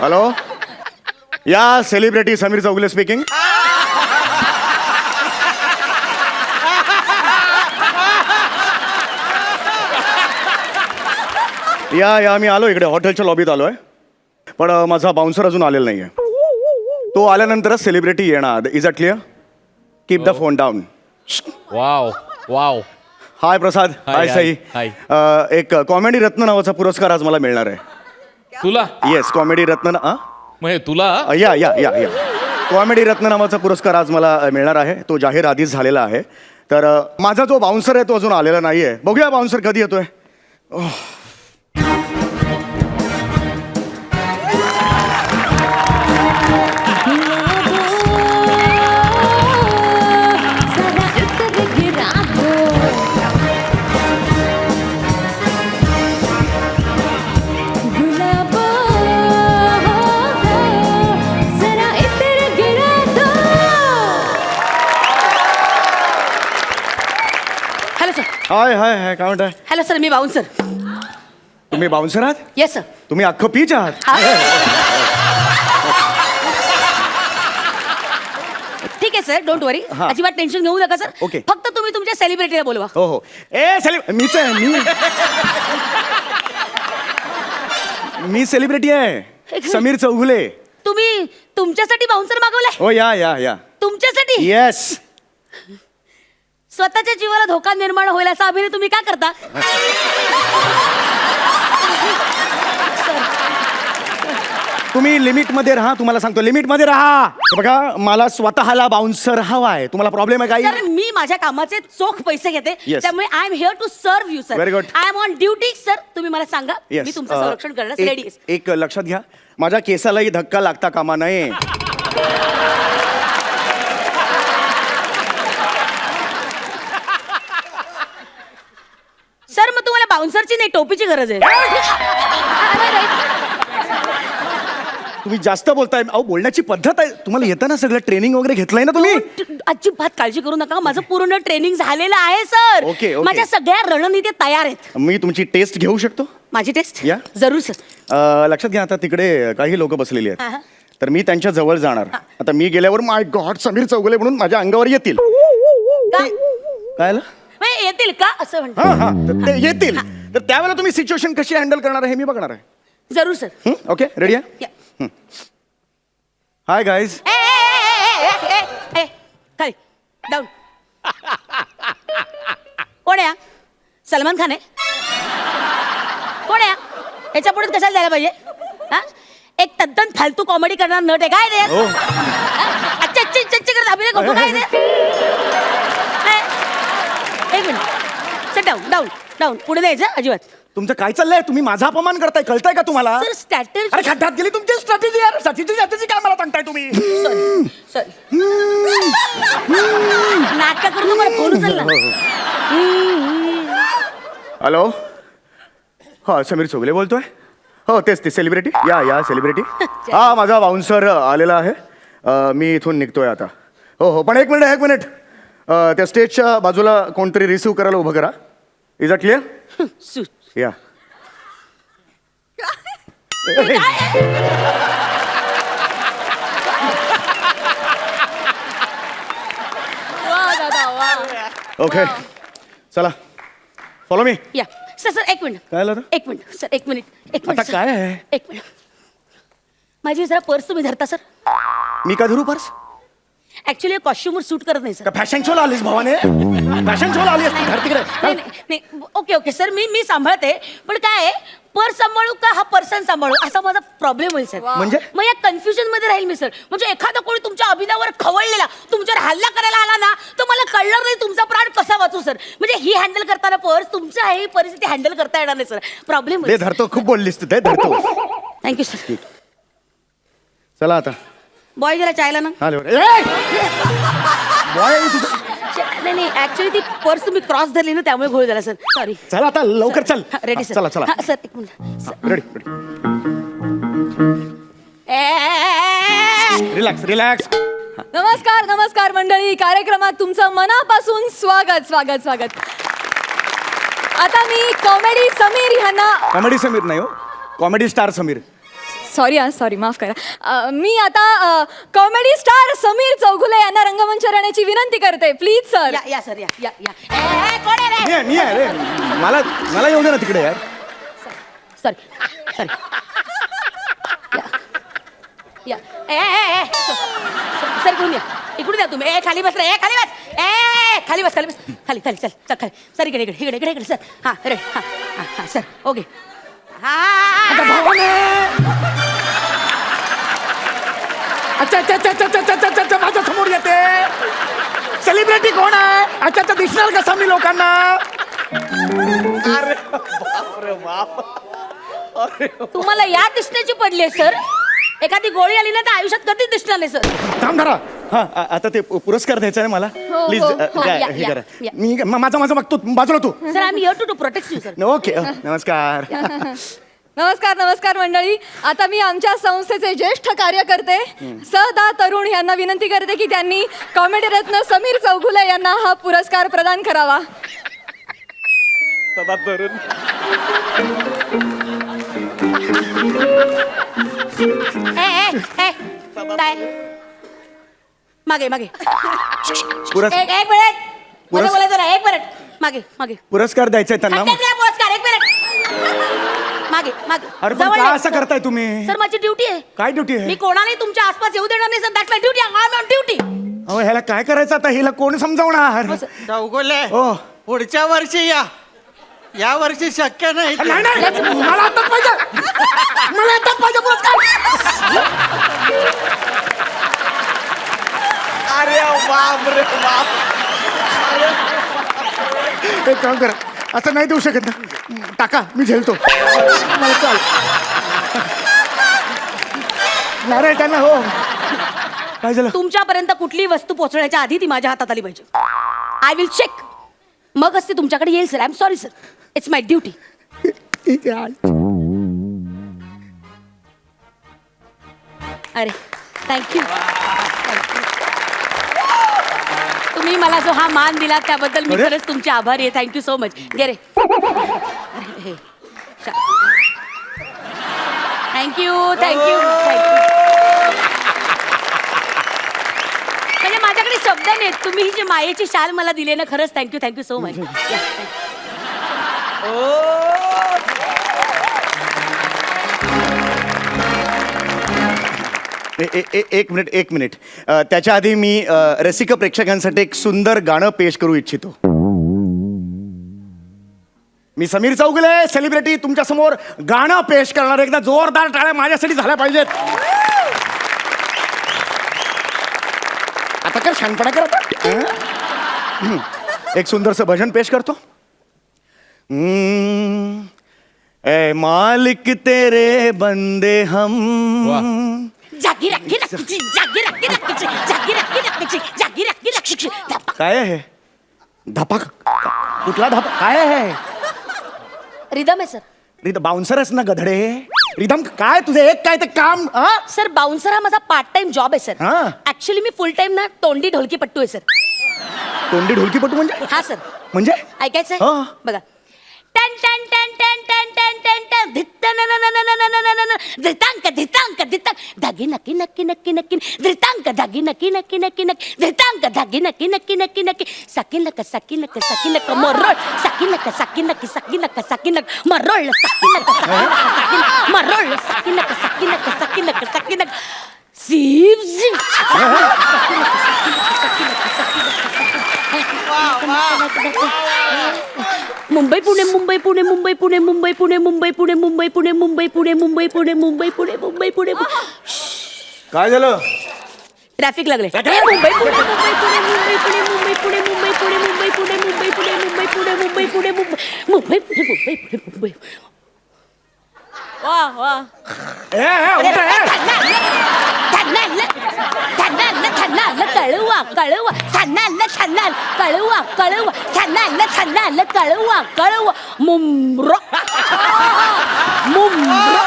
Hello, या celebrity Sameer Chougule speaking. या मी आलो इकडे, हॉटेलच्या लॉबीत आलोय, पण माझा बाउन्सर अजून आलेला नाहीये. तो आल्यानंतरच सेलिब्रिटी येणार. Is that clear? Keep the phone down. Wow wow. Hi Prasad. Hi Sai. Hi. एक कॉमेडी रत्न नावाचा पुरस्कार आज मला मिळणार आहे. तुला? येस, कॉमेडी रत्न. म्हणजे तुला? या या या या कॉमेडी रत्न नावाचा पुरस्कार आज मला मिळणार आहे. तो जाहीर आधीच झालेला आहे. तर माझा जो बाउन्सर आहे तो अजून आलेला नाहीये. बघूया बाउन्सर कधी येतोय. हाय हाय हाय, काय म्हणताय? हॅलो सर, मी बाउन्सर. तुम्ही बाउन्सर आहात? Yes sir. तुम्ही अख्खं पीच आहात? ठीक आहे सर, डोंट वरी. हा. अजिबात टेन्शन घेऊ नका सर. ओके. फक्त तुम्ही तुमच्या सेलिब्रिटीला बोलवा. हो हो. मीच आहे. मी सेलिब्रिटी आहे, समीर चौगुले. तुम्ही तुमच्यासाठी बाउन्सर मागवलाय? हो, या या या. तुमच्यासाठी? येस. स्वतःच्या जीवाला धोका निर्माण होईल असा अभिनय तुम्ही का करता? तुम्ही लिमिट मध्ये राहा. तुम्हाला सांगतो, लिमिट मध्ये राहा. बघा, मला स्वतःला बाउन्सर हवा आहे. तुम्हाला प्रॉब्लेम आहे सर, काही? मी माझ्या कामाचे चोख पैसे घेते. Yes. त्यामुळे I am here to serve you sir. Very good. I am on duty sir. तुम्ही मला सांगा, Yes. मी तुमचं संरक्षण करण्यास रेडी आहे. एक लक्षात घ्या, माझ्या केसालाही धक्का लागता कामा नये. सर, मग तुम्हाला बाउन्सरची नाही, टोपीची गरज आहे. तुम्ही जास्त बोलताय. अहो, बोलण्याची पद्धत आहे. तुम्हाला येतं ना सगळं, ट्रेनिंग वगैरे घेतलंय ना तुम्ही? अजिबात काळजी करू नका, माझं पूर्ण ट्रेनिंग झालेलं आहे सर. Okay, okay. माझ्या सगळ्या रणनीती तयार आहेत. मी तुमची टेस्ट घेऊ शकतो? माझी टेस्ट? या. जरूर सर. लक्षात घ्या, आता तिकडे काही लोक बसलेली हा, हा. आहेत, तर मी त्यांच्या जवळ जाणार. आता मी गेल्यावर माय गॉड समीर चौगुले म्हणून माझ्या अंगावर येतील. का? काय आलं? म्हणजे येतील का असं म्हणतो? हा हा, तर ते येतील. तर त्यावेळेला तुम्ही सिच्युएशन कशी हँडल करणार आहे हे मी बघणार आहे. जरूर सर. ओके, रेडी आहे? या. Hi guys. खाली डाऊन. कोण आहे? सलमान खान आहे? कोण आहे? याच्या पुढे कशाला द्यायला पाहिजे? हा? एक तद्दन फालतू कॉमेडी करणार नट आहे काय रे? अच्छा अच्छा अच्छा करत अभिनय करतो काय रे? एक मिनिट. चल डाऊन डाऊन डाऊन. पुढे द्यायचं अजिबात. तुमचं काय चाललंय? तुम्ही माझा अपमान करताय, कळताय का तुम्हाला? Sir, strategy. अरे खड्ड्यात गेली तुमची स्ट्रॅटेजी यार. स्ट्रॅटेजी काय मला सांगताय तुम्ही? सॉरी. नाटक करून मला फोन उचलला. हॅलो, हा समीर चौगुले बोलतोय. हो, तेच ते सेलिब्रिटी. या सेलिब्रिटी. हा, माझा बाउन्सर आलेला आहे. मी इथून निघतोय आता. हो हो, पण एक मिनिट. त्या स्टेजच्या बाजूला कोणतरी रिसीव्ह करायला उभं करा. Is that clear? या. ओके, चला फॉलो मी. या सर. एक मिनिट. काय झालं? एक मिनिट सर. एक मिनिट. आता काय आहे? एक मिनिट. माझी जरा पर्स तुम्ही धरता सर? मी का धरू पर्स? ऍक्च्युली कॉस्ट्युमवर सूट करत नाही सर. फॅशन शोला आलीस भावाने? फॅशन शोला आलीस घर तिकडे? नाही. ओके सर, मी सांभाळते. पण काय पर्स सांभाळू का हा पर्सन सांभाळू असा माझा प्रॉब्लेम होईल सर. म्हणजे? मग या कन्फ्युजन मध्ये राहील मी सर. म्हणजे एखादा कोणी तुमच्या अभिनयावर खवळलेला तुमच्यावर हल्ला करायला आला ना, तर मला कळणार नाही तुमचा प्राण कसा वाचू सर. म्हणजे ही हँडल करताना पर्स, तुमच्या ही परिस्थिती हँडल करता येणार नाही सर. प्रॉब्लेम ते धरतो. खूप बोललीस तू. ते धरतो. Thank you sir. चला आता. बॉय जरा चायला ना. नाही ऍक्च्युली ती पर्स तुम्ही क्रॉस धरली ना, त्यामुळे घोळ झाला सर. सॉरी. चला आता लवकर चल. Ready sir. चला सर एक मिनिट. रेडी. रिलॅक्स. नमस्कार नमस्कार मंडळी, कार्यक्रमात तुमचं मनापासून स्वागत स्वागत स्वागत. आता मी कॉमेडी समीर ह्यांना कॉमेडी समीर नाही हो, कॉमेडी स्टार समीर. सॉरी माफ करा. मी आता कॉमेडी स्टार समीर चौगुले यांना रंगमंचावर येण्याची विनंती करते. Please sir. या सर या. कोण आहे रे? मी आहे रे. मला येऊ दे ना तिकडे यार. सॉरी या सर इकडून या तुम्ही. खाली बस रे. खाली बस खाली चल खाली. सर इकडे सर. हां रे. हां सर ओके. अच्छा माझ्या समोर येते. सेलिब्रिटी कोण आहे? अच्छा दिसणार कसा मी लोकांना? अरे बाप. तुम्हाला या दिसण्याची पडली आहे सर. एखादी गोळी आली ना तर आयुष्यात कधीच दिसणार नाही सर. थांब धरा. हा आता ते पुरस्कार द्यायचा आहे मला. हो, प्लीज हो, हे करा. मी माझं बघतो. बाजूला तू. सर आम्ही here to protect you sir. Okay नमस्कार. नमस्कार मंडळी. आता मी आमच्या संस्थेचे ज्येष्ठ कार्यकर्ते सदा तरुण यांना विनंती करते की त्यांनी कॉमेडी रत्न समीर चौगुले यांना हा पुरस्कार प्रदान करावा. सदा तरुण. काय मागे एक मिनिट मला बोलायचं नाही. एक मिनिट मागे पुरस्कार द्यायचा आहे त्यांना. पुरस्कार एक मिनिट मागे अरे पण जवळ का ये. असं करताय तुम्ही? सर माझी ड्युटी आहे. काय ड्युटी आहे? मी कोणालाही तुमच्या आसपास येऊ देणार नाही sir. That's my duty. I am on duty. अहो ह्याला काय करायचं आता? हिला कोण समजावणार? चौगुले हो. पुढच्या वर्षी या वर्षी शक्य नाही. नाही मला आताच पाहिजे पुरस्कार. अरे बाप रे बाप. एक काम करा, असं नाही देऊ शकत ना. टाका, मी झेलतो. मला चाल नाही त्यांना. हो काय झालं? तुमच्यापर्यंत कुठलीही वस्तू पोहोचण्याच्या आधी ती माझ्या हातात आली पाहिजे. I will check. मग असते तुमच्याकडे येईल sir. I am sorry sir. It's my duty. अरे थँक्यू. तुम्ही मला जो हा मान दिला त्याबद्दल मी अरे? खरंच तुमचे आभारी आहे. Thank you so much. गे रे. थँक्यू. म्हणजे माझ्याकडे शब्द नाहीत. तुम्ही ही जी मायेची शाल मला दिली ना, खरंच थँक्यू सो मच. एक मिनिट. त्याच्या आधी मी रसिक प्रेक्षकांसाठी एक सुंदर गाणं पेश करू इच्छितो. मी समीर चौगुले सेलिब्रिटी तुमच्या समोर गाणं पेश करणार. एकदा जोरदार टाळ्या माझ्यासाठी झाल्या पाहिजेत. आता काय शानपणा करत. एक सुंदरसं भजन पेश करतो. ए मालिक तेरे बंदे हम. जागी रखी रखी जागी रखी रखी जागी रखी रखी जागी रखी रखी. काय आहे? धपाक. कुठला धपाक? काय आहे? रिदम आहे सर. रिदम बाउन्सरच ना गधडे. रिदम काय तुझे एक काय ते काम? सर बाउन्सर हा माझा पार्ट टाइम जॉब आहे सर. हा. ऍक्च्युली मी फुल टाइम ना तोंडी ढोलकी पट्टू आहे सर. तोंडी ढोलकीपटू म्हणजे? हा सर. म्हणजे ऐकायचंय हा. बघा. टन टन टन टन टन टन टन टन धित्तन न न न न न न न न धितांक धितांक धितांक धागी नक्की नक्की नक्की नक्की धितांक धागी नक्की नक्की नक्की नक्की धितांक धागी नक्की नक्की नक्की नक्की साकिनक साकिनक साकिनक मरोळ साकिनक साकिनक साकिनक साकिनक मरोळ साकिनक साकिनक मरोळ साकिनक साकिनक साकिनक साकिनक सीव झिंग मुंबई पुणे मुंबई पुणे मुंबई पुणे मुंबई पुणे मुंबई पुणे मुंबई पुणे मुंबई पुणे मुंबई पुणे मुंबई पुणे मुंबई पुणे. काय झालं? ट्रॅफिक लागले. मुंबई पुणे मुंबई पुणे मुंबई पुणे मुंबई पुणे मुंबई पुणे मुंबई पुणे मुंबई पुणे मुंबई पुणे मुंबई पुणे मुंबई पुणे मुंबई पुणे मुंबई. वा वा. कळवा कळवा छानाला छानाल कळवा कळवा छानाला छानाल कळवा कळवा मुंब्रो मुंब्रो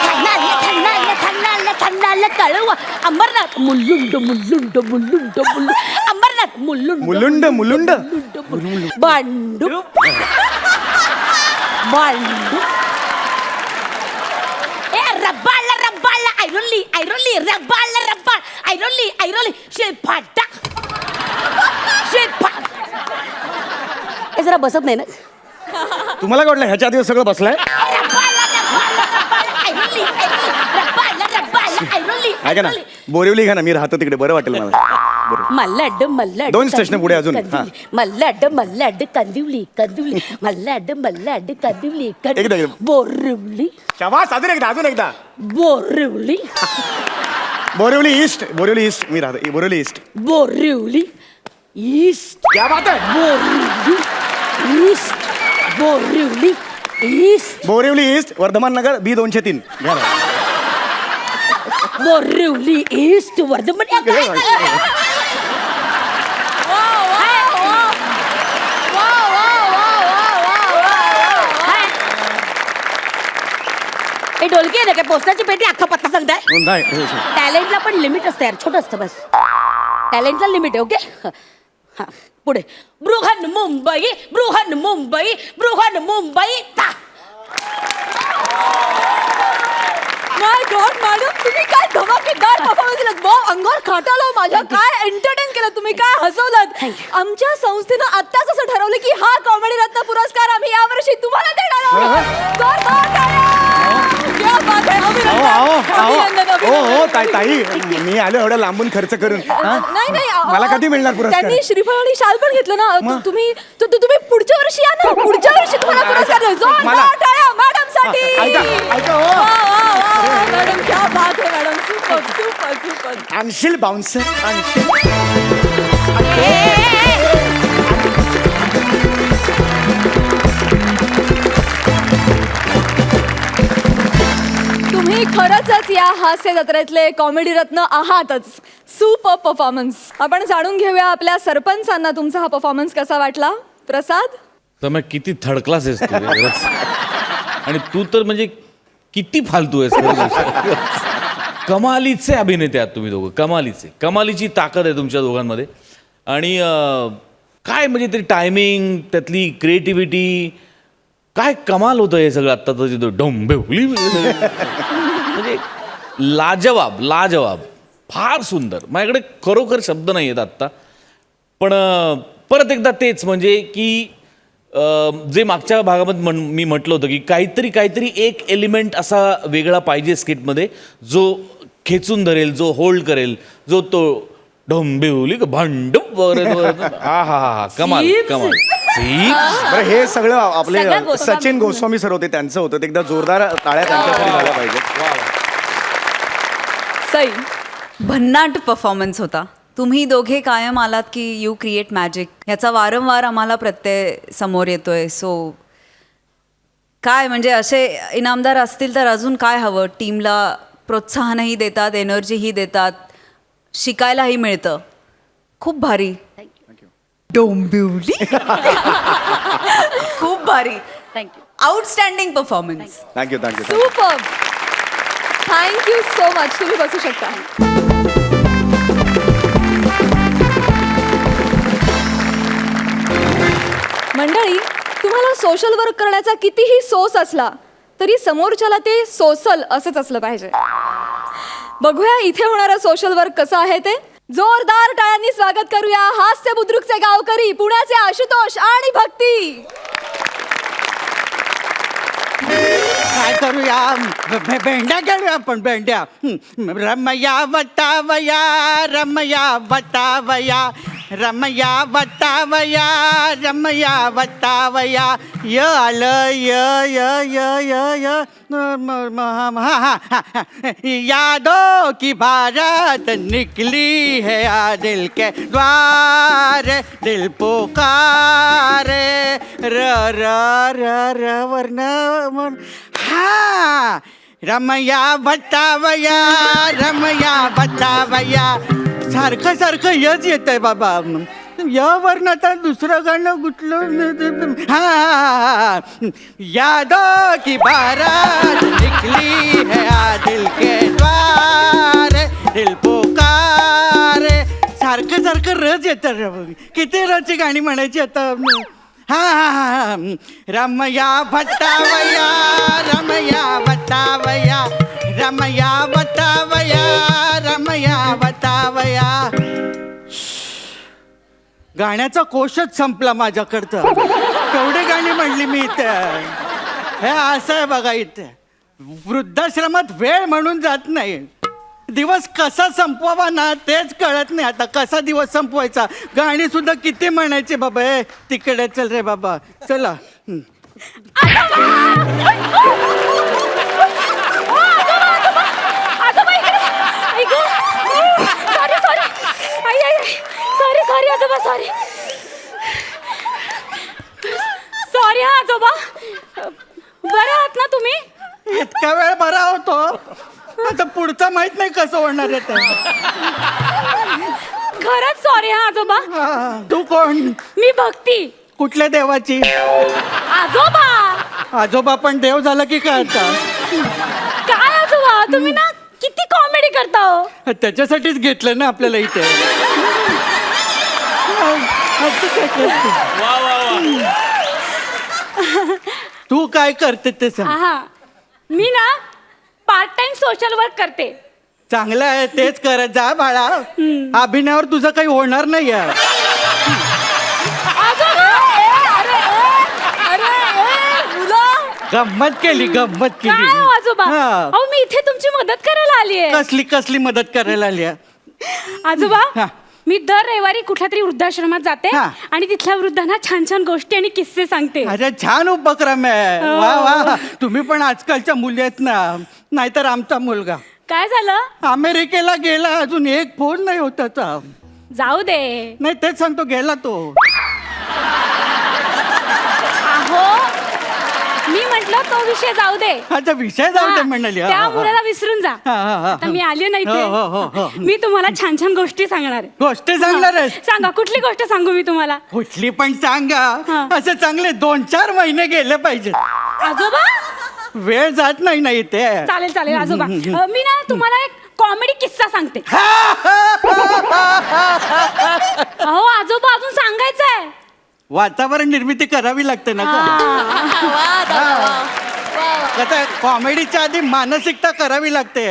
छानाला छानाल छानाल छानाल रब्बाला कळवा अंबरनाथ मुल्लुंड मुल्लुंड मुल्लुंड मुल्लुंड अंबरनाथ मुल्लुंड मुलुंड मुलुंड बांडू बांडू ए रब्बाला ऐरोली रब्बाला ऐरोली शेफाटा हे जरा बसत नाही ना तुम्हाला काय वाटलं ह्याच्या आधी सगळं बसलाय ऐका ना बोरिवली घ्या ना मी राहतो तिकडे बरं वाटेल मला बरं. मल्लाड दोन स्टेशन पुढे अजून, हा. मल्लाड कंदिवली मल्लाड कंदिवली एकदा. बोरिवली शाबास अजून एकदा बोरिवली बोरिवली ईस्ट मी राहतो बोरिवली ईस्ट बोरिवली ईस्ट क्या बात आहे बोरिवली ईस्ट बोरिवली ईस्ट वर्धमान नगर B203 घ्या ना. बोरिवली ईस्ट वर्धमान हे ढोलकी आहे ना काय पोस्टाची पेटी अख्खा पत्ता सांगताय नाही टॅलेंटला पण लिमिट असतं यार छोटं असतं बस टॅलेंटला लिमिट आहे ओके हा पुढे बृहन मुंबई ता माय गॉड मॅडम तुम्ही काय धमाकेदार परफॉर्मन्स दिलात भाऊ अंगावर खाटालो माझ्या काय एंटरटेन केलं तुम्ही काय हसवलात आमच्या संस्थेनं आत्ताच असं ठरवलं की हा कॉमेडी रत्न पुरस्कार आम्ही यावर्षी तुम्हाला देणार आहोत जोरदार टाळ्या! क्या बात आहे! अभिनंदन, अभिनंदन. ताई मी आलो एवढं लांबून खर्च करून हा? नाही मला कधी मिळणार पुरस्कार? त्यांनी श्रीफळ आणि शाल पण घेतलं ना तुम्ही पुढच्या वर्षी या ना पुढच्या वर्षी तुम्हाला पुरस्कार देऊ. जोरदार टाळ्या मॅडम साठी ऐका हो मॅडम क्या बात है मॅडम सुपर आणशील बाउन्सर आणशील तुम्ही खरंच या हास्य जत्रेतले कॉमेडी रत्न आहातच सुपर परफॉर्मन्स आपण जाणून घेऊया आपल्या सरपंचांना तुमचा हा परफॉर्मन्स कसा वाटला प्रसाद तर मग किती थर्ड क्लास आहेस तू खरंच. आणि तू तर म्हणजे किती फालतू आहेस खरंच. कमालीचे अभिनेते आहात तुम्ही दोघं कमालीची ताकद आहे तुमच्या दोघांमध्ये आणि काय म्हणजे तरी टायमिंग त्यातली क्रिएटिव्हिटी काय कमाल होतं हे सगळं आत्ताचं जे डोंबिवली म्हणजे लाजवाब फार सुंदर माझ्याकडे खरोखर शब्द नाही आहेत आत्ता पण परत एकदा तेच म्हणजे की जे मागच्या भागामध्ये मी म्हटलं होतं की काहीतरी एक एलिमेंट असा वेगळा पाहिजे स्किटमध्ये जो खेचून धरेल जो होल्ड करेल जो तो डोंबिवली भांड वगैरे हा कमाल बरं हे सगळं आपले सगळं गोस्वामी सचिन गोस्वामी सर होते त्यांचं होतं ते एकदा जोरदार टाळ्या त्यांच्यासाठी झाल्या पाहिजे सई भन्नाट परफॉर्मन्स होता तुम्ही दोघे कायम आलात की यू क्रिएट मॅजिक ह्याचा वारंवार आम्हाला प्रत्यय समोर येतोय सो काय म्हणजे असे इनामदार असतील तर अजून काय हवं टीमला प्रोत्साहनही देतात एनर्जीही देतात शिकायलाही मिळतं खूप भारी डोंबिवली खूप भारी thank you outstanding performance thank you super thank you so much तुम्ही बसू शकता मंडळी तुम्हाला सोशल वर्क करण्याचा कितीही सोस असला तरी समोरच्याला ते सोसल असंच असलं पाहिजे बघूया इथे होणारं सोशल वर्क कसं आहे ते जोरदार टाळ्यांनी स्वागत करूया हास्य बुद्रुकचे गावकरी पुण्याचे आशुतोष आणि भक्ती काय करूया भेंड्या खेळूया आपण भेंड्या रमया वटावया रमया वटावया य आलं य यादों की बारात निकली है आ दिल के द्वार दिल पुकारे र वर्ण हा रमया बतावया सारखं यच येत आहे बाबा यावरनं आता दुसरं गाणं कुठलं हा यादों की बारात निकली है आ दिल के द्वार दिल पुकारे सारखं सारखं रज येतं किती रची गाणी म्हणायची आता हा हा हा रमया भट्टावया रमया भट्टावया रमया भट्टावया रमया भट्टावया गाण्याचा कोशच संपला माझ्याकडचा केवढी गाणी म्हणली मी इथे हे असं आहे बघा इथे वृद्धाश्रमात वेळ म्हणून जात नाही दिवस कसा संपवावा ना तेच कळत नाही आता कसा दिवस संपवायचा गाणी सुद्धा किती म्हणायचे बाबा हे तिकडे चल रे बाबा चला सॉरी आजोबा सॉरी सॉरी हा आजोबा बरं आहात ना तुम्ही इतका वेळ बरा होतो आता पुढचं माहित नाही कसं होणार आहे ते. खरंच सॉरी हा आजोबा हा, तू कोण मी भक्ती कुठल्या देवाची आजोबा आजोबा पण देव झाला की काय आता काय आजोबा तुम्ही ना किती कॉमेडी करता हो त्याच्यासाठीच घेतलं ना आपल्याला इथे असं काय करते? वा वा वा तू काय करते ते सांग हा मी ना पार्ट टाइम सोशल वर्क करते चांगलं आहे तेच करत जा बाळा अभिनयावर तुझं काही होणार नाही आहे आजोबा गंमत केली गंमत काय हो केली आजोबा हा. अहो मी इथे तुमची मदत करायला आली आहे कसली कसली मदत करायला आली आहे? आजोबा हा. मी दर रविवारी कुठल्या तरी वृद्धाश्रमात जाते हा. आणि तिथल्या वृद्धांना छान छान गोष्टी आणि किस्से सांगते अरे छान उपक्रम आहे हो. वा वा तुम्ही पण आजकालच्या मुली आहेत ना नाहीतर आमचा मुलगा काय झालं अमेरिकेला गेला अजून एक फोन नाही होत त्याचा जाऊ दे नाही तेच सांगतो गेला तो अहो मी म्हंटल तो विषय जाऊ दे अच्छा विषय जाऊ दे हा, म्हणाली हा, त्या हा, मुलाला विसरून जा हा, हा, हा. आता मी आले नाही हो, हो, हो, हो. मी तुम्हाला छान छान गोष्टी सांगणार आहे. गोष्टी सांगणार आहेस सांगा कुठली गोष्ट सांगू मी तुम्हाला कुठली पण सांगा हा. असे चांगले 2-4 महिने गेले पाहिजे आजोबा वेळ जात नाही ना इथे चालेल चालेल आजोबा मी ना तुम्हाला एक कॉमेडी किस्सा सांगते अहो आजोबा अजून सांगायचं आहे वातावरण निर्मिती करावी लागते ना कसं कॉमेडीच्या आधी मानसिकता करावी लागते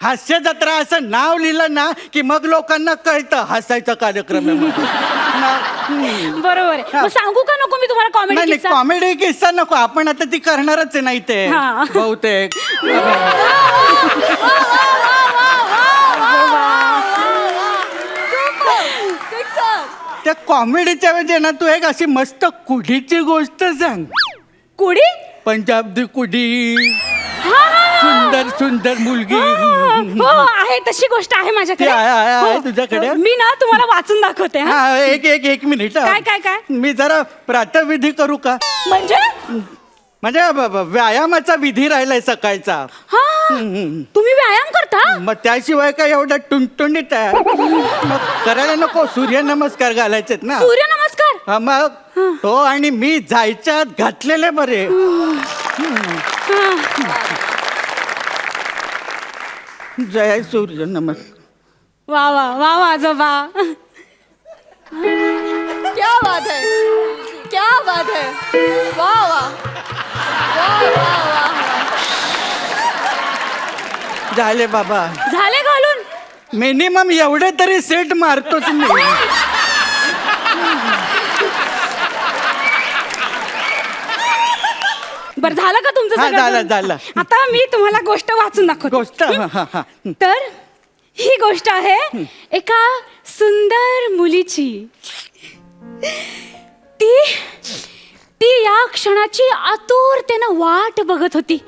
हास्य जत्रा असं नाव लिहिलं ना की मग लोकांना कळतं हसायचा कार्यक्रम आहे म्हणून. बरोबर आहे मग सांगू का नको मी तुम्हाला कॉमेडी नाही किस्सा कॉमेडी किस्सा नको आपण आता ती करणारच आहे नाही ते हा. बहुतेक त्या कॉमेडीच्या वेळी ना तू एक अशी मस्त कुडीची गोष्ट सांग कुडी पंजाबची कुडी हा, हा, हा. सुंदर सुंदर मुलगी हो आहे तशी गोष्ट आहे माझ्याकडे ती आहे हो. तुझ्याकडे? मी ना तुम्हाला वाचून दाखवते हा. हा एक मिनिट हा. काय, काय, काय? मी जरा प्रातःविधी करू का म्हणजे म्हणजे व्यायामाचा विधी राहिलाय सकाळचा हा तुम्ही व्यायाम करता मग त्याशिवाय काय एवढं टुणटुणीत आहे मग करायला नको सूर्यनमस्कार घालायचेत ना सूर्य नमस्कार हा, मग तो आणि मी जायच्या आत घातलेले बरे जय सूर्य नमस्कार वा वा वा वा आजोबा क्या बात है क्या बात है वाह वाह वाह वाह वाह झाले बाबा झाले घालून मिनिमम एवढे तरी सेट मारतोच मी बर झालं का तुमचं हा, सगळं झालं, करून? झालं. आता मी तुम्हाला गोष्ट वाचून दाखवते गोष्ट हा, हा, हा. तर ही गोष्ट आहे एका सुंदर मुलीची ती ती या क्षणाची आतुरतेनं वाट बघत होती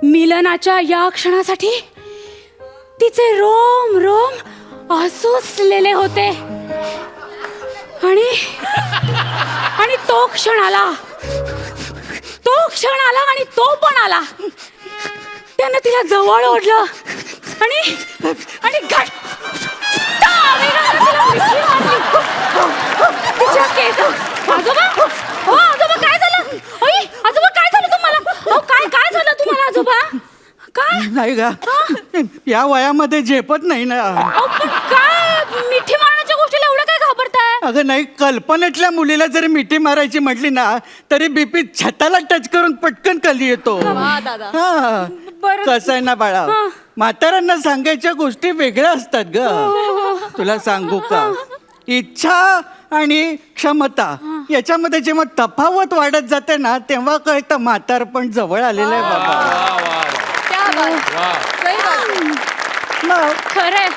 मिलनाच्या या क्षणासाठी तिचे रोम रोम आसुसलेले होते आणि तो क्षण आला आणि तो पण आला त्यानं तिला जवळ ओढलं आणि घट्ट तिच्या केस. आजोबा हो आजोबा काय झालं? ओय आजोबा काय झालं तुम्हाला? अहो काय काय झालं तुम्हाला आजोबा? काय? नाही का या वयामध्ये झेपत नाही ना. अहो, पण काय मिठी मारण्याच्या गोष्टीला एवढं काय घाबरताय? अगं नाही, कल्पनेतल्या मुलीला जरी मिठी मारायची म्हटली ना तरी बीपी छताला टच करून पटकन खाली येतो. वा दादा. हा. बरं. कसं आहे ना बाळा, हा. म्हाताऱ्यांना सांगायच्या गोष्टी वेगळ्या असतात ग. तुला सांगू का, इच्छा आणि क्षमता याच्यामध्ये जेव्हा तफावत वाढत जाते ना तेव्हा कळतं म्हातारपण जवळ आलेलं आहे बाबा. क्या बात. सही बात. मग खरंय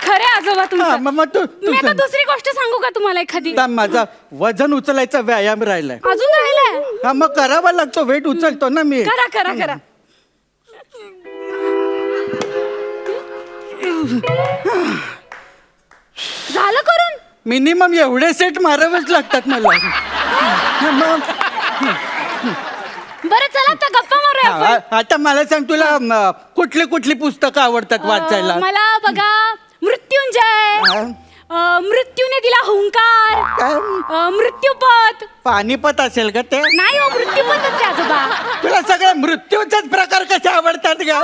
खरंय आजोबा हा, तुमचं. मग तू मी आता दुसरी गोष्ट सांगू का तुम्हाला एखादी? आता माझा वजन उचलायचा व्यायाम राहिलाय. अजून राहिलाय? हा मग करावा लागतो, वेट उचलतो ना मी. करा करा करा. झालं करून? मिनिमम एवढे सेट मारावेच लागतात मला. मग बरं चला आता गप्पा मारूया आपण. आता मला सांग, तुला कुठली कुठली पुस्तकं आवडतात वाचायला? मला बघा मृत्युंजय, मृत्यूने दिला हुंकार, काय? मृत्यूपथ. पानिपत असेल का ते? नाही हो मृत्यूपथच आहे आजोबा. तुला सगळ्या मृत्यूचेच प्रकार कसे आवडतात का?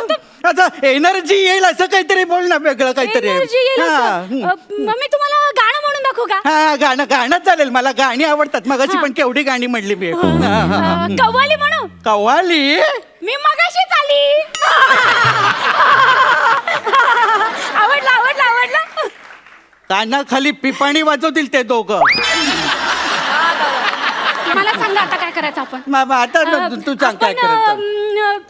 आता एनर्जी येईल असं काहीतरी बोल ना, वेगळं काहीतरी. Energy येईल हा, असं. मग मी तुम्हाला गाणं म्हणून दाखवू का? हा, गाणं गाणं चालेल, मला गाणी आवडतात. मगाशी पण केवढी गाणी म्हणली मी. कव्वाली म्हणू? कव्वाली? मी मगाशीच आली. आवडलं आवडलं आवडलं. कानाखाली पिपाणी वाजवतील ते दोघं. मला सांगा आता काय करायचं आपण? आता तू सांग काय करायचं.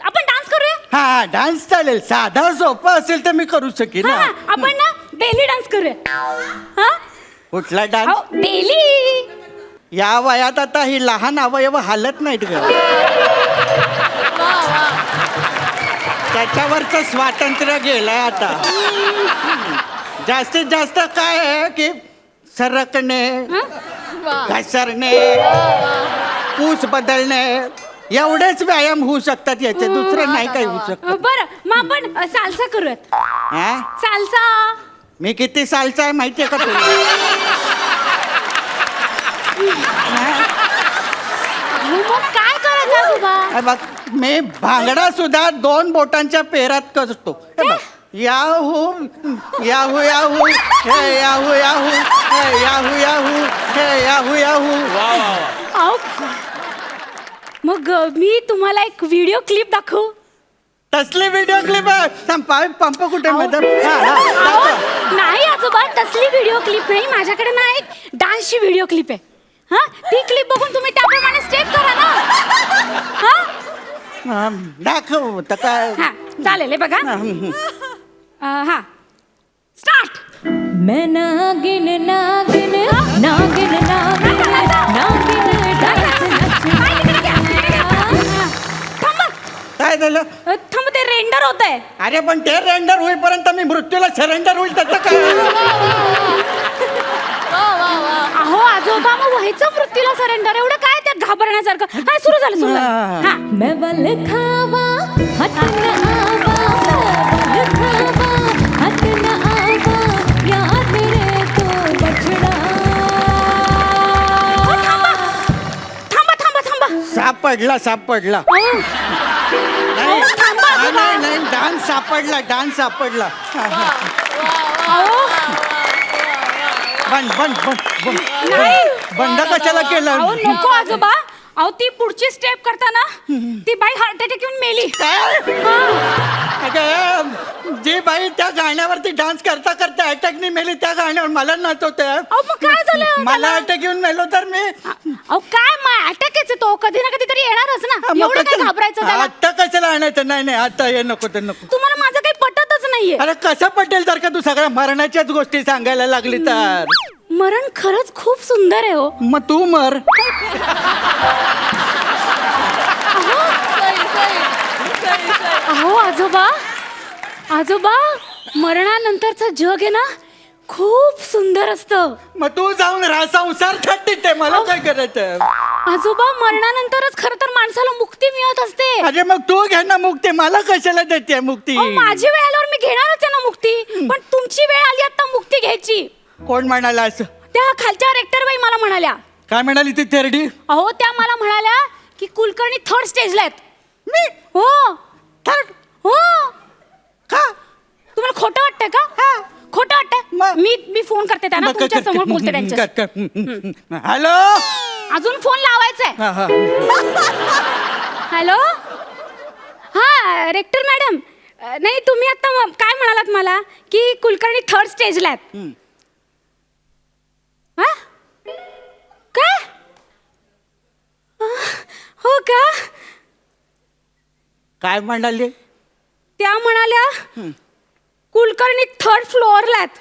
आपण डान्स करूया. हा, डान्स चालेल. साधा सोपा असेल तर मी करू शकेन हा, ना. आपण ना डेली डान्स करूया. हा? कुठला डान्स? डेली. या वयात आता ही लहान अवयव हालत नाहीत ग. त्याच्यावरचं स्वातंत्र्य गेलंय आता. जास्तीत जास्त काय आहे की सरकणे, घसरणे, पूस बदलणे एवढेच व्यायाम होऊ शकतात याचे, दुसरं नाही काही होऊ शकत. बरं मग आपण साल्सा करूयात. हा? साल्सा. मी किती सालचा आहे माहितीये का तुला? मग काय करायचं आजोबा? हे बघ, मी भांगडा सुद्धा 2 बोटांच्या पेरात करतो. हे बघ, याहू याहू याहू हे याहू याहू हे याहू याहू हे याहू याहू. अहो, मग मी तुम्हाला एक व्हिडिओ क्लिप दाखवू? तसली व्हिडिओ क्लिप आहे? पंप कुठे मॅडम? अहो, नाही आजोबा तसली व्हिडिओ क्लिप नाही. माझ्याकडे ना एक डान्सची व्हिडिओ क्लिप आहे. हा ती क्लिप बघून तुम्ही त्याप्रमाणे स्टेप करा ना. हा दाखव तर काय. हा चालेल हे बघा. हा स्टार्ट. मैं नागिन नागिन नागिन नागिन नागिन डांस थांबा काय झालं? थांब ते रेंडर होत आहे. अरे पण ते रेंडर होईपर्यंत मी मृत्यूला सरेंडर होईल त्याचं काय? अहो आजोबा मग व्हायचं मृत्यूला सरेंडर, एवढं काय त्यात घाबरण्यासारखं? हा सुरू झालं सुरू झालं. हा मैं बल खावा हट न आवा बल खावा हट न आवा याद रे तो बछड़ा. थांबा थांबा थांबा थांबा. सापडला सापडला. नाही नाही नाही, डान्स सापडला, डान्स सापडला. अहो बंद बंद बंद बंद नाही. बंद कशाला केलं? अहो नको आजोबा. अहो ती पुढची स्टेप करताना ती बाई हार्ट अटॅक येऊन मेली. काय? हा. अगं, जी बाई त्या गाण्यावरती डान्स करता करता अटॅकने मेली, त्या गाण्यावर मला नाचवते. अहो मग काय झालं मला त्याला? अटॅक येऊन मेलो तर मी. अहो काय मग अटॅक यायचं तो कधी ना कधी तरी येणारच ना. एवढं काय घाबरायचं त्याला? आता कशाला आणायचं? नाही नाही, आता हे नको ते नको. तुम्हाला माझं काही पटतच नाहीये. अरे कसं पटेल जर का तू सगळ्या मरणाच्याच गोष्टी सांगायला लागली तर? मरण खरंच खूप सुंदर आहे हो. मग तू मर. अहो आजोबा आजोबा मरणानंतरचं जग आहे ना खूप सुंदर असतं. मग तू जाऊन राहा, संसार थट्टी ते मला काय करायचं? आजोबा मरणानंतरच खरं तर माणसाला मुक्ती मिळत असते. अरे मग तू घे ना मुक्ती, मला कशाला देते मुक्ती? अहो, माझी वेळ आल्यावर मी घेणारच आहे ना मुक्ती. पण तुमची वेळ आली आता मुक्ती घ्यायची. कोण म्हणाला असं? त्या खालच्या रेक्टर बाई मला म्हणाल्या. काय म्हणाली ती थेरडी? अहो त्या मला म्हणाल्या की कुलकर्णी थर्ड स्टेजला आहेत. मी हो थर्ड हो. का? तुम्हाला खोटं वाटतंय का? खोटं वाटतंय? मग- मी फोन करते त्यांना, तुमच्या समोर बोलते त्यांच्या. हॅलो. अजून फोन लावायचाय. हा, हा. हॅलो. हा रेक्टर मॅडम, नाही तुम्ही आता काय म्हणालात मला की कुलकर्णी थर्ड स्टेजला आहेत. हा? काय? हो का? काय म्हणाली? त्या म्हणाल्या कुलकर्णी थर्ड फ्लोअरला आहेत.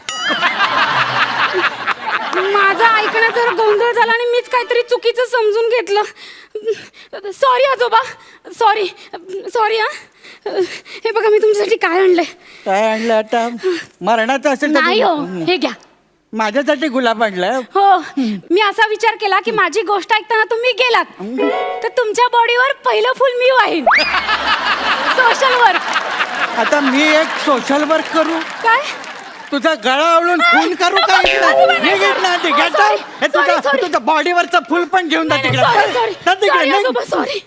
माझा ऐकण्यात जरा गोंधळ झाला आणि मीच काहीतरी चुकीचं समजून घेतलं. सॉरी आजोबा, सॉरी सॉरी. हा हे बघा मी तुमच्यासाठी काय आणलंय. काय आणलं आता? मरणाचं असेल तर नाही हो, हे घ्या. माझ्यासाठी गुलाब आणलाय. हो, मी असा विचार केला की माझी गोष्ट ऐकताना तुम्ही गेलात तर तुमच्या बॉडीवर पहिलं फुल मी वाहीन. Social work. आता मी एक सोशल वर्क करू? काय? तुझा गळा आवळून खून करू का? तुझ्या बॉडीवरचं फुल पण घेऊन जा तिकडे. जा तिकडे. सॉरी.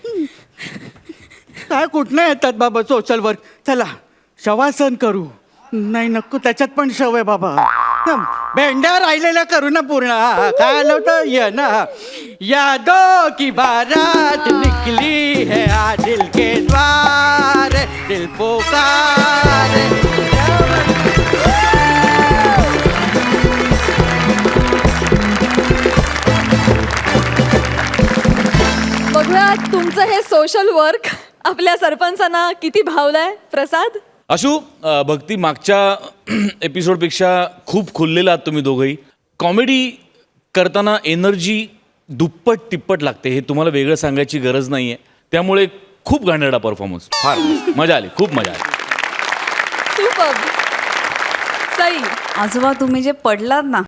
काय कुठनं येतात बाबा सोशल वर्क? चला शवासन करू. नाही नको, त्याच्यात पण शव आहे बाबा. भेंड्या राहिलेल्या करू ना पूर्ण. काय आलं होतं? ये ना. यादों की बारात निकली है आज दिल के द्वार, दिल पुकार. बघूया तुमचं हे सोशल वर्क आपल्या सरपंचांना किती भावलंय. प्रसाद. आशू, भक्ती, मागच्या एपिसोडपेक्षा खूप खुललेला आहात तुम्ही दोघंही. कॉमेडी करताना एनर्जी दुप्पट तिप्पट लागते, हे तुम्हाला वेगळं सांगायची गरज नाही आहे. त्यामुळे खूप घाणेरडा परफॉर्मन्स. फार मजा आली, खूप मजा आली. सुपर. सई. आजोबा तुम्ही जे पडलात ना,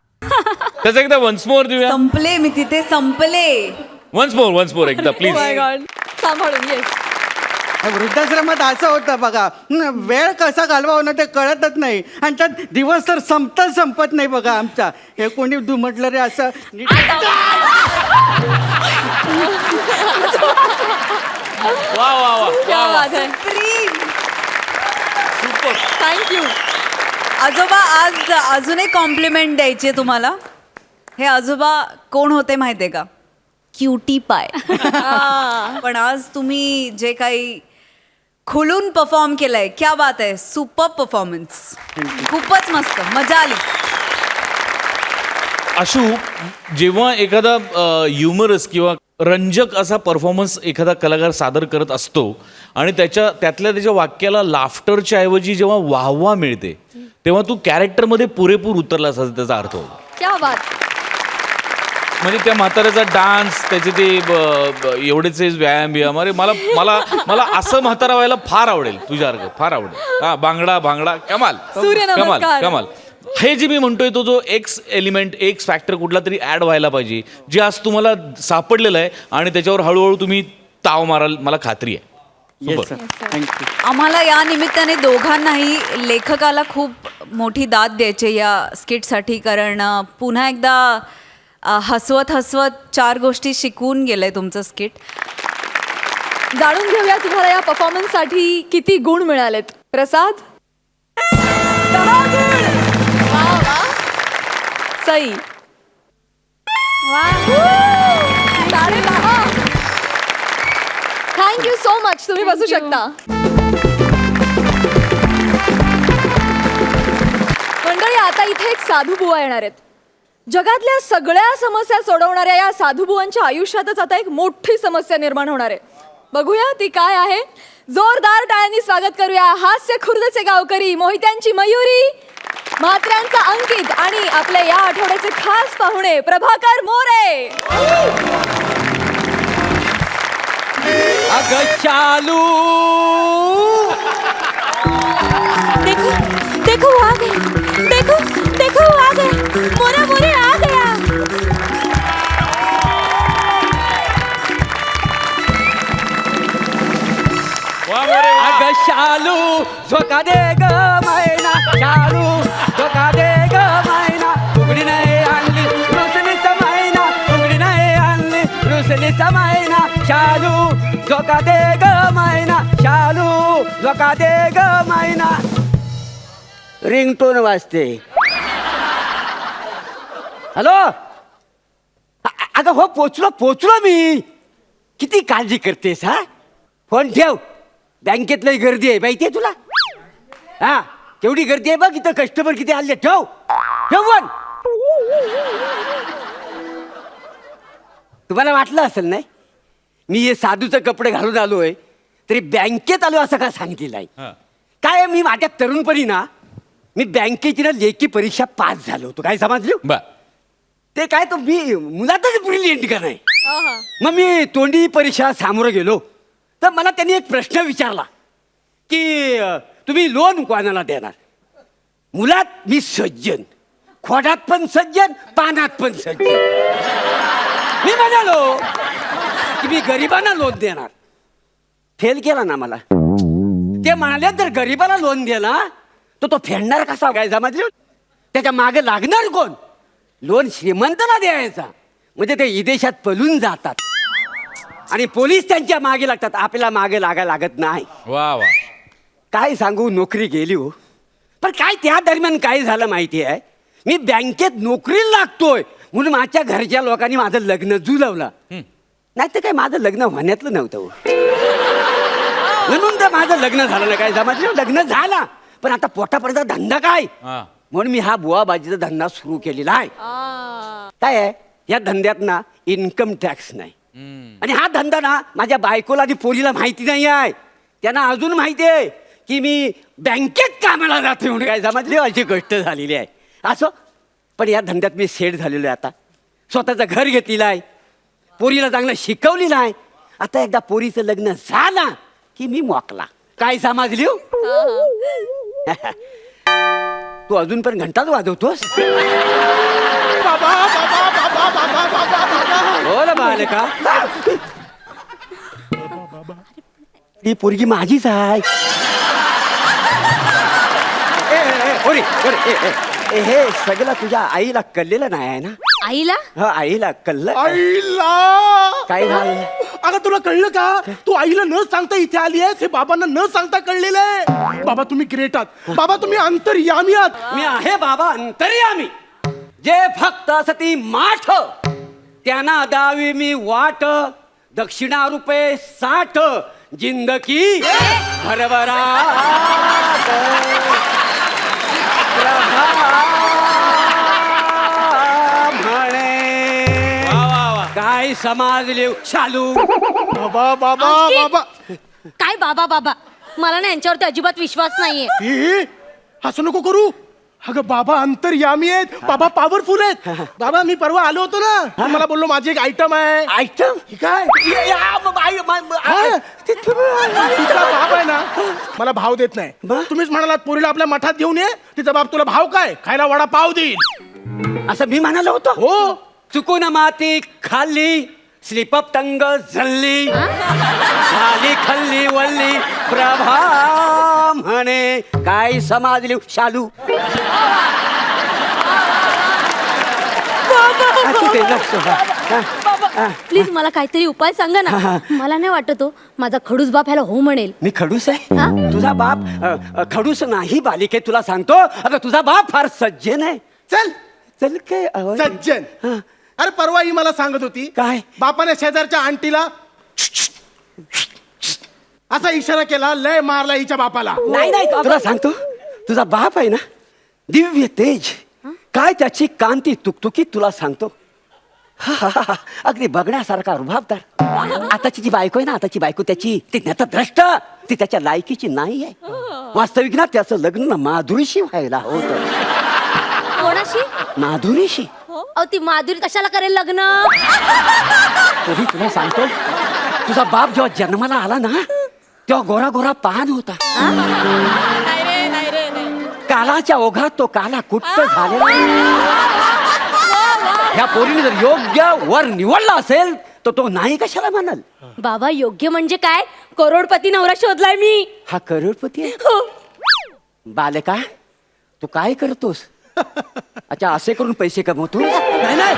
त्याचं एकदा वन्स मोर देऊया. संपले मी तिथे, संपले. वन्स मोर एकदा प्लीज. My God. सांभाळून. येस. वृद्धाश्रमात असं होतं बघा, वेळ कसा घालवावं ना ते कळतच नाही. आणि त्यात दिवस तर संपत नाही बघा आमचा. हे कोणी म्हटलं रे असं? वा वा वा. क्या बात है. थँक्यू. आजोबा आज अजून एक कॉम्प्लिमेंट द्यायची आहे तुम्हाला. हे आजोबा कोण होते माहितीये का? क्युटी पाय. पण आज तुम्ही जे काही खुलून परफॉर्म केलंय, क्या बात आहे. Super performance. खूपच मस्त, मजा आली. आशू, जेव्हा एखादा ह्युमरस किंवा रंजक असा परफॉर्मन्स एखादा कलाकार सादर करत असतो आणि त्याच्या वाक्याला लाफ्टरच्या ऐवजी जेव्हा वाहवा मिळते तेव्हा तू कॅरेक्टरमध्ये पुरेपूर उतरलास असा त्याचा अर्थ होतो. क्या बात. म्हणजे त्या म्हाताऱ्याचा डान्स, त्याचे ते एवढेच व्यायाम. अरे मला मला मला असं म्हातारा व्हायला फार आवडेल तुझ्यासारखं, फार आवडेल. हा, बांगडा कमाल. सूर्यनमस्कार. कमाल. हे जे मी म्हणतोय तो जो एक्स एलिमेंट, एक्स फॅक्टर कुठला तरी ऍड व्हायला पाहिजे, जे आज तुम्हाला सापडलेलं आहे आणि त्याच्यावर हळूहळू तुम्ही ताव माराल, मला खात्री आहे. Yes thank you. आम्हाला या निमित्ताने दोघांनाही लेखकाला खूप मोठी दाद द्यायची या स्किटसाठी. कारण पुन्हा एकदा हसवत 4 गोष्टी शिकवून गेलंय तुमचं स्किट. जाणून घेऊया तुम्हाला या परफॉर्मन्ससाठी किती गुण मिळालेत. प्रसाद. 10 गुण. वा वा. सई. वा. 10.5. Thank you so much. तुम्ही बसू शकता. मंडळी, आता इथे एक साधू बुवा येणार आहेत. जगातल्या सगळ्या समस्या सोडवणाऱ्या या साधू बुवांच्या आयुष्यातच आता एक मोठी समस्या निर्माण होणार आहे. बघूया ती काय आहे. जोरदार टाळ्यांनी स्वागत करूया हास्य खुर्दचे गावकरी, मोहित्यांची मयुरी, म्हात्र्यांचा अंकित आणि आपल्या या आठवड्याचे खास पाहुणे प्रभाकर मोरे. अगं शालू, देखो देखो वो आ गए. देखो वो आ गए. मोरे आ गया. अगं शालू झोका दे ग मैना, शालू झोका दे ग मैना, उघडी नाही असली समायना शालू धोका दे ग मायना शालू धोका दे ग मायना. रिंगटोन वाजते. हॅलो. अगं हो पोचलो मी. किती काळजी करतेस हा. फोन ठेव. बँकेत लई गर्दी आहे माहितीये तुला. हा केवढी गर्दी आहे बघ इथं. कस्टमर किती आले. ठेव फोन. तुम्हाला वाटलं असेल नाही मी हे साधूचे कपडे घालून आलोय तरी बँकेत आलो असं का सांगितलं आहे. काय मी माझ्या तरुणपणी ना मी बँकेची ना लेखी परीक्षा पास झालो होतो. काय समजलं. बर. ते काय तो मी मुलातच ब्रिलियंट का नाही. मग मी तोंडी परीक्षा सामोरं गेलो तर मला त्यांनी एक प्रश्न विचारला की तुम्ही लोन कोणाला देणार. मुलात मी सज्जन, खोडात पण सज्जन, पानात पण सज्जन. मी म्हणालो की मी गरिबांना लोन देणार. फेल केला ना मला. ते म्हणाले जर गरिबाला लोन दिला तर तो फेडणार कसा. काय समजलं. त्याच्या मागे लागणार कोण. लोन श्रीमंताला द्यायचा म्हणजे ते विदेशात पळून जातात आणि पोलीस त्यांच्या मागे लागतात. आपल्याला मागे लागायला लागत नाही. वा वा. काय सांगू नोकरी गेली हो. पण काय त्या दरम्यान काय झालं माहिती आहे. मी बँकेत नोकरीला लागतोय म्हणून माझ्या घरच्या लोकांनी माझं लग्न जुळवलं. नाही तर काय माझं लग्न होण्यातलं नव्हतं हो. म्हणून तर माझं लग्न झालं नाही. काय समजलं. लग्न झाला पण आता पोटापर्यंत धंदा काय. म्हणून मी हा बुवाबाजीचा धंदा सुरू केलेला आहे. काय आहे या धंद्यात ना इन्कम टॅक्स नाही. आणि हा धंदा ना माझ्या बायकोला आणि पोरीला माहिती नाही आहे. त्यांना अजून माहिती आहे की मी बँकेत कामाला जाते म्हणून. काय समजले अशी गोष्ट झालेली आहे. असो पण या धंद्यात मी सेट झालेलो आहे. आता स्वतःचं घर घेतलेलं आहे. पोरीला चांगलं शिकवलेलं आहे. आता एकदा पोरीचं लग्न झालं की मी मोकला. काय समजली हो? तू अजून पण घंटाच वाजवतोस. हो ना बालका. ती पोरगी माझीच आहे. हे सगळं तुझ्या आईला कळलेलं नाही आहे ना. आईला हा आईला कळलं. आईला काय झालं. अगं तुला कळलं का. तू आईला न सांगता इथे आली आहेस हे बाबांना न सांगता कळलेलं आहे. बाबा तुम्ही ग्रेट आहात. बाबा तुम्ही अंतर्यामी आहात. मी आहे बाबा अंतर्यामी. जे फक्त सती माठ त्यांना दावी मी वाट. दक्षिणा रुपये 60 जिंदगी भरभराट. म्हणे काय समाजले शालू. बाबा बाबा बाबा. काय बाबा बाबा. मला ना यांच्यावरती अजिबात विश्वास नाहीये. ए, असं नको करू. अगं बाबा अंतर्यामी आहेत. बाबा पॉवरफुल आहेत. बाबा मी परवा आलो होतो ना मला बोललो माझी एक आयटम आहे. आयटम काय तिचा बाप आहे ना मला भाव देत नाही. तुम्हीच म्हणालात पोरीला आपल्या मठात घेऊन ये. तिचा बाप तुला भाव काय खायला वडा पाव देईल असं मी म्हणालो होतो. हो. चुकून माती खाल्ली स्लिपअप टंग झल्ली खाली खल्ली वल्ली प्रभा म्हणे काय समाजली शालू. प्लीज मला काहीतरी उपाय सांगा ना. मला नाही वाटत हो माझा खडूस बाप ह्याला हो म्हणेल. मी खडूस आहे. तुझा बाप खडूस नाही बालिके. तुला सांगतो अगं तुझा बाप फार सज्जन आहे. चल चल काय सज्जन. अरे परवा ही मला सांगत होती काय बापाने शेजारच्या आंटीला असा इशारा केला लय मारला हिच्या बापाला. नाही नाही तुला सांगतो तुझा बाप आहे ना दिव्य तेज. काय त्याची कांती तुकतुकीत तुला सांगतो. अगदी बघण्यासारखा रुबाबदार. आताची जी बायको आहे ना आताची बायको त्याची ती नतद्रष्ट. ती त्याच्या लायकीची नाही आहे. वास्तविक ना त्याचं लग्न ना माधुरीशी व्हायला होतं. कोणाशी. माधुरीशी. अहो ती माधुरी कशाला करेल लग्न. तरी तुला सांगतो तुझा बाप जेव्हा जन्माला आला ना तेव्हा गोरा गोरा पान होता. कालाच्या ओघात तो काला कुट्ट झालेला. ह्या पोरीने जर योग्य वर निवडला असेल तर तो नाही कशाला म्हणाल. बाबा योग्य म्हणजे काय. करोडपती नवरा शोधलाय मी. हा करोडपती आहे. हो. बालका तू काय करतोस. अच्छा असे करून पैसे कमवतो. नाही नाही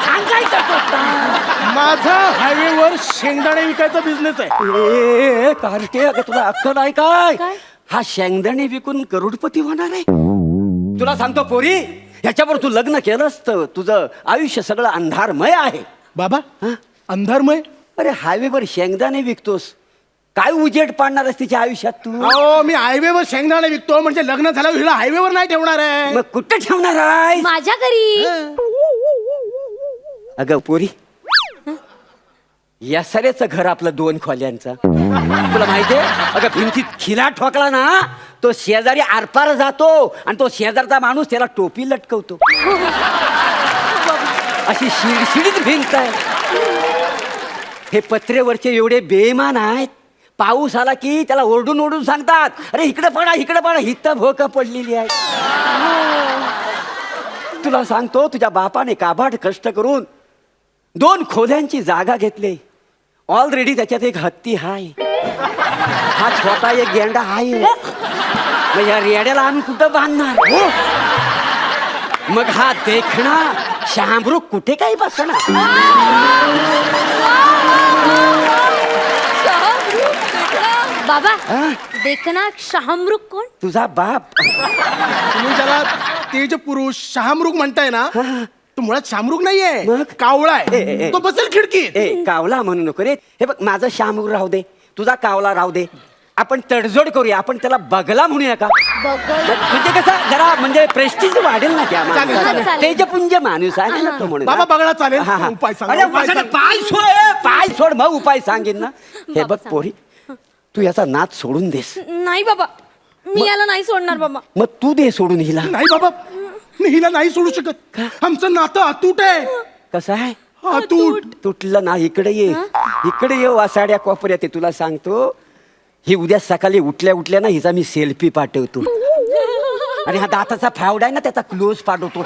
सांग काय करतोस. माझा हायवेवर शेंगदाणे विकायचा बिझनेस आहे. ए कार्टे, अगं तुला अक्कल आहे काय? हा शेंगदाणे विकून करोडपती होणार आहे. तुला सांगतो पोरी, ह्याच्यावर तू लग्न केलंस तर तुझं आयुष्य सगळं अंधारमय आहे. बाबा अंधारमय. अरे हायवेवर शेंगदाणे विकतोस, काय उजेड पाडणार आहेस तिच्या आयुष्यात तू? अहो मी हायवेवर शेंगदाणे विकतो म्हणजे लग्न झाल्यावर हिला हायवेवर नाही ठेवणार आहे. मग कुठे ठेवणार आहे? माझ्या घरी. अगं पोरी, या सरेचं घर आपलं 2 खोल्यांचं. तुला माहितीये? अगं भिंतीत खिला ठोकला ना, तो शेजारी आरपार जातो आणि तो शेजारचा माणूस त्याला टोपी लटकवतो. अशी शिडशिडीत भिंत आहे. हे पत्रेवरचे एवढे बेईमान आहेत, पाऊस आला की त्याला ओरडून ओरडून सांगतात, अरे इकडे पडा इकडे पडा, हिथं भोक पडलेली आहे. तुला सांगतो, तुझ्या बापाने काबाड कष्ट करून 2 खोल्यांची जागा घेतली. ऑलरेडी त्याच्यात एक हत्ती हाय, हा छोटा एक गेंडा आहे. मग या रेड्याला आम्ही कुठं बांधणार? मग हा देखणा शामरूख कुठे काही बसणार? बाबा देखना शहामृग कोण? तुझा बाप. तुम्ही ज्याला तेज पुरुष शहामृग म्हणताय ना, तो मुळात शामरुग नाहीये, मग? कावळा ए, ए, आहे. ए. तो बसेल खिडकीत. ए कावला म्हणू नको रे. हे बघ, माझं शामरूख राहू दे, तुझा कावला राहू दे. आपण तडजोड करूया, आपण त्याला बगला म्हणूया का? म्हणजे कसं जरा म्हणजे प्रेस्टिज वाढेल ना त्या चालेल, चालेल. माणसाला. तेजपुंज माणूस आहे ना तो म्हणून. बाबा बघला चालेल. हा, हा. उपाय सांगा, अरे, उपाय वसाडा, सांगा. पाय सोड मग उपाय सांगेन ना. हे बघ पोरी, तू याचा नाच सोडून देस. नाही बाबा, मी याला नाही सोडणार बाबा. मग तू दे सोडून हिला. नाही बाबा, मी हिला नाही सोडू शकत. आमचं नातं अतूट आहे. कसं आहे? अतूट. तुटलं ना, इकडे ये, इकडे ये. वासाड्या कोपऱ्यात आहे. तुला सांगतो, ही उद्या सकाळी उठल्या उठल्या ना हिचा मी सेल्फी पाठवतो. आणि हा दाताचा फावडा आहे ना, त्याचा क्लोज पाठवतो.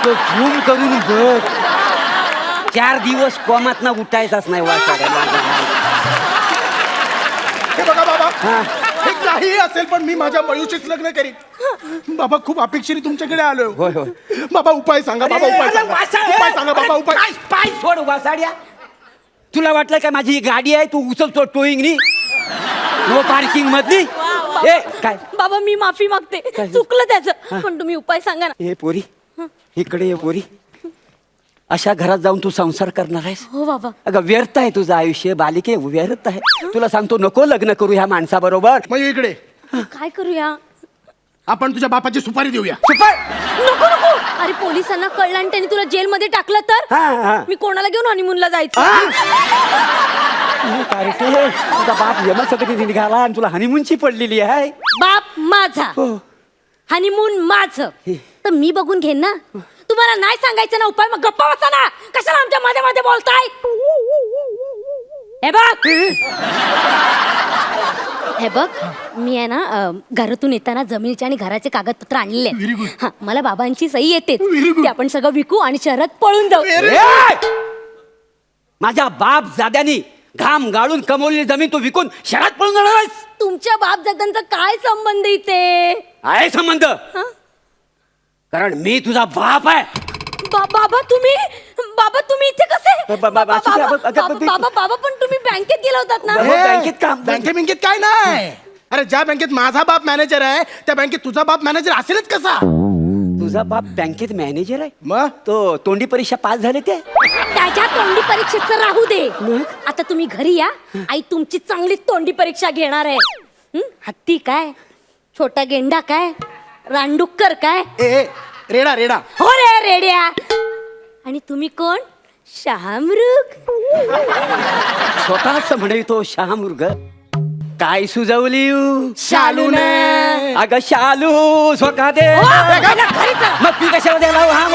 तो झूम करून बघ. 4 दिवस कोमात ना उठायचाच नाही वासाड्या. हे बघा बाबा, हा. हे काही असेल पण मी माझ्या मयुशीच लग्न करीन. बाबा खूप अपेक्षेने तुमच्याकडे आलोय. होय, होय. बाबा उपाय सांगा, बाबा उपाय अरे, सांगा. वासाड्या. उपाय सांगा बाबा, उपाय. पाय सोड वासाड्या. तुला वाटलं काय माझी ही गाडी आहे, तू उचलतो टोईंगनी नो पार्किंग मधली? ए काय बाबा मी माफी मागते, चुकलं त्याचं. पण तुम्ही उपाय सांगा ना. हे पोरी, इकडे ये पोरी. अशा घरात जाऊन तू संसार करणार आहेस? हो बाबा. अगं व्यर्थ आहे तुझं आयुष्य बालिके, व्यर्थ आहे. तुला सांगतो, नको लग्न करू ह्या माणसाबरोबर. मयू इकडे. काय करूया? आपण तुझ्या बापाची सुपारी देऊया. सुपर. नको नको. अरे पोलिसांना कळलं आणि त्यांनी तुला जेलमध्ये टाकलं तर? हा, हा. मी कोणाला घेऊन हनीमूनला जायचं? कार्टे, तुझा बाप यमसकटी निघाला आणि तुला हनीमूनची पडलेली आहे. बाप माझा, हनीमून माझं, तर मी बघून घेईन ना. तुम्हाला नाही सांगायचं ना उपाय, मग गप्पा बसा ना. कशाला आमच्या मध्ये मध्ये बोलताय? हे बघ, हे बघ, मी आहे ना घरातून येताना जमिनीचे आणि घराचे कागदपत्र आणलेले आहेत. हा, मला बाबांची सही येते. ते आपण सगळं विकू आणि शहरात पळून जाऊ. ए! माझ्या बाप जाद्यानी घाम गाळून कमवलेली जमीन तू विकून शहरात पळून जाणार आहेस? तुमच्या बापदादांचा काय संबंध इथे? आहे संबंध. कारण मी तुझा बाप आहे. बाबा तुम्ही इथे कसे? बाबा पण तुम्ही बँकेत गेला होतात ना? बँकेत काम. बँकेत काय नाही. अरे ज्या बँकेत माझा बाप मॅनेजर आहे त्या बँकेत तुझा बाप मॅनेजर असेलच कसा? तुझा बाप बँकेत मॅनेजर आहे? मग तो तोंडी परीक्षा पास झाले ते? त्याच्या तोंडी परीक्षेचं राहू दे. आता तुम्ही घरी या, आई तुमची चांगली तोंडी परीक्षा घेणार आहे. हत्ती काय, छोटा गेंडा काय, रानडुक्कर काय? ए रेडा रेडा. हो रे रेड्या. आणि तुम्ही कोण? शहामृग. स्वतःच म्हणे तो शहामृग. काय सुजवली शालूने. अगं शालू स्वतः दे. हो, घरी जा. मग ती कशाला द्यायला? हा